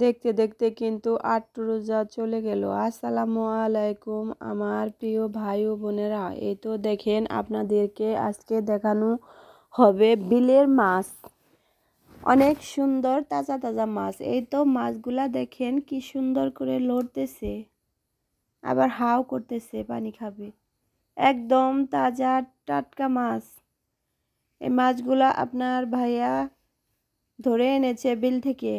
দেখতে দেখতে কিন্তু ৮ রোজা চলে গেল। আসসালামু আলাইকুম আমার প্রিয় ভাই ও বোনেরা। এই তো দেখেন আপনাদেরকে আজকে দেখানো হবে বিলের মাছ। অনেক সুন্দর তাজা তাজা মাছ। এই তো মাছগুলা দেখেন কি সুন্দর করে লড়তেছে, আবার হাও করতেছে, পানি খাবে। একদম তাজা টাটকা মাছ। এই মাছগুলা আপনার ভাইয়া ধরে এনেছে বিল থেকে।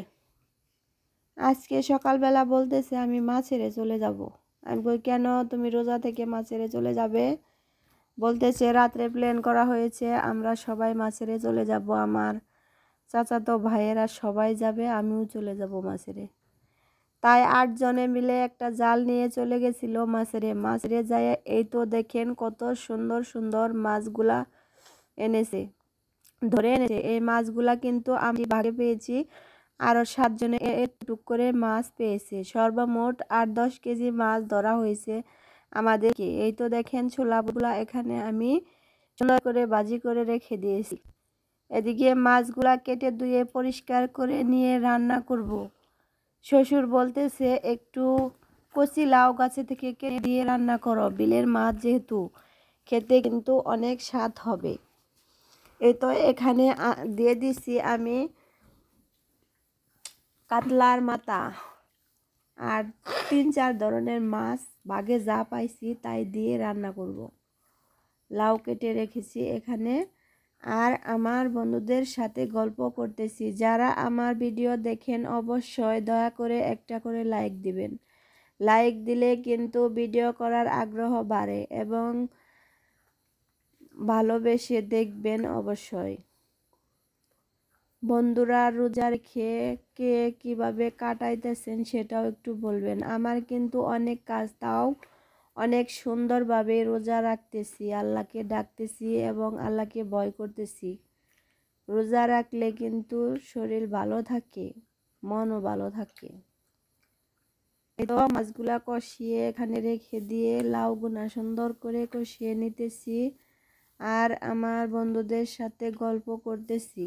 আজকে সকালবেলা বলতেছে আমি মাছ ছেড়ে চলে যাব। আমি বলি কেন তুমি রোজা থেকে মাছ ছেড়ে চলে যাবে? বলতেছে রাত্রে প্ল্যান করা হয়েছে, আমরা সবাই মাছ ছেড়ে চলে যাব। আমার চাচাতো ভাইয়েরা সবাই যাবে, আমিও চলে যাব মাছ ছেড়ে। তাই ৮ জনে মিলে একটা জাল নিয়ে চলে গেছিল মাছেরে যায়। এই তো দেখেন কত সুন্দর সুন্দর মাছগুলা ধরে এনেছে। এই মাছগুলা কিন্তু আমি ভাগে পেয়েছি, আরও 7 জনে টুক করে মাছ পেয়েছে। সর্বমোট 8-10 কেজি মাছ ধরা হয়েছে আমাদেরকে। এই তো দেখেন ছোলাগুলা এখানে আমি সুন্দর করে ভাজি করে রেখে দিয়েছি। এদিকে মাছগুলা কেটে ধুয়ে পরিষ্কার করে নিয়ে রান্না করব। শ্বশুর বলতেছে একটু কচি লাউ গাছে থেকে কেটে দিয়ে রান্না করো, বিলের মাছ যেহেতু খেতে কিন্তু অনেক স্বাদ হবে। এই তো এখানে দিয়ে দিছি আমি কাতলার মাথা আর 3-4 ধরনের মাছ, ভাগে যা পাইছি তাই দিয়ে রান্না করব। লাউ কেটে রেখেছি এখানে, আর আমার বন্ধুদের সাথে গল্প করতেছি। যারা আমার ভিডিও দেখেন অবশ্যই দয়া করে একটা করে লাইক দিবেন। লাইক দিলে কিন্তু ভিডিও করার আগ্রহ বাড়ে এবং ভালোবেসে দেখবেন অবশ্যই। বন্ধুরা রোজা রেখে কে কিভাবে কাটাইতেছেন সেটাও একটু বলবেন। আমার কিন্তু অনেক কাজ, তাও অনেক সুন্দরভাবে রোজা রাখতেছি, আল্লাহকে ডাকতেছি এবং আল্লাহকে ভয় করতেছি। রোজা রাখলে কিন্তু শরীর ভালো থাকে, মনও ভালো থাকে। এই তো মাছগুলা কষিয়ে এখানে রেখে দিয়ে লাউগুনা সুন্দর করে কষিয়ে নিতেছি আর আমার বন্ধুদের সাথে গল্প করতেছি।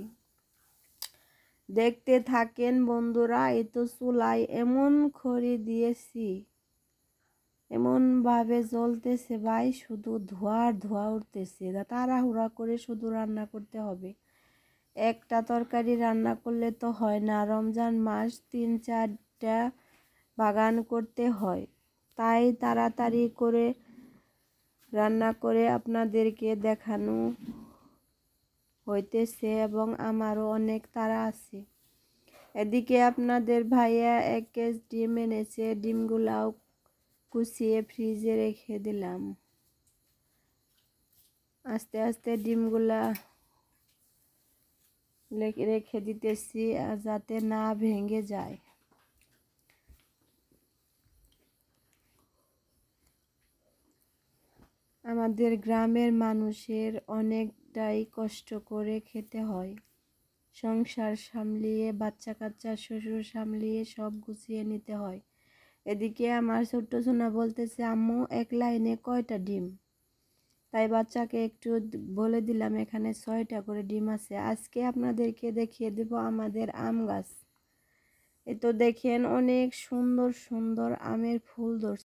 দেখতে থাকেন বন্ধুরা। এই তো চুলায় এমন খড়ি দিয়েছি, এমন ভাবে জ্বলতেছে ভাই, শুধু ধোঁয়ার ধোঁয়া উঠতেছে। তাড়াহুড়া করে শুধু রান্না করতে হবে। একটা তরকারি রান্না করলে তো হয় না, রমজান মাস 3-4টা বাগান করতে হয়। তাই তাড়াতাড়ি করে রান্না করে আপনাদেরকে দেখানো হইতেছে এবং আমারও অনেক তাড়া আছে। এদিকে আপনাদের ভাইয়া 1 কেজি ডিম এনেছে, ডিমগুলাও কুচিয়ে ফ্রিজে রেখে দিলাম। আস্তে আস্তে ডিমগুলা রেখে দিতেছি আর যাতে না ভেঙে যায়। আমাদের গ্রামের মানুষের অনেকটাই কষ্ট করে খেতে হয়। সংসার সামলিয়ে, বাচ্চা কাচ্চা, শ্বশুর সামলিয়ে সব গুছিয়ে নিতে হয়। এদিকে আমার ছোট্ট সোনা বলতেছে আম্মু 1 লাইনে কয়টা ডিম? তাই বাচ্চাকে একটু বলে দিলাম এখানে 6টা করে ডিম আছে। আজকে আপনাদেরকে দেখিয়ে দেব আমাদের আম গাছ। এই তো দেখেন অনেক সুন্দর সুন্দর আমের ফুল ধরছে।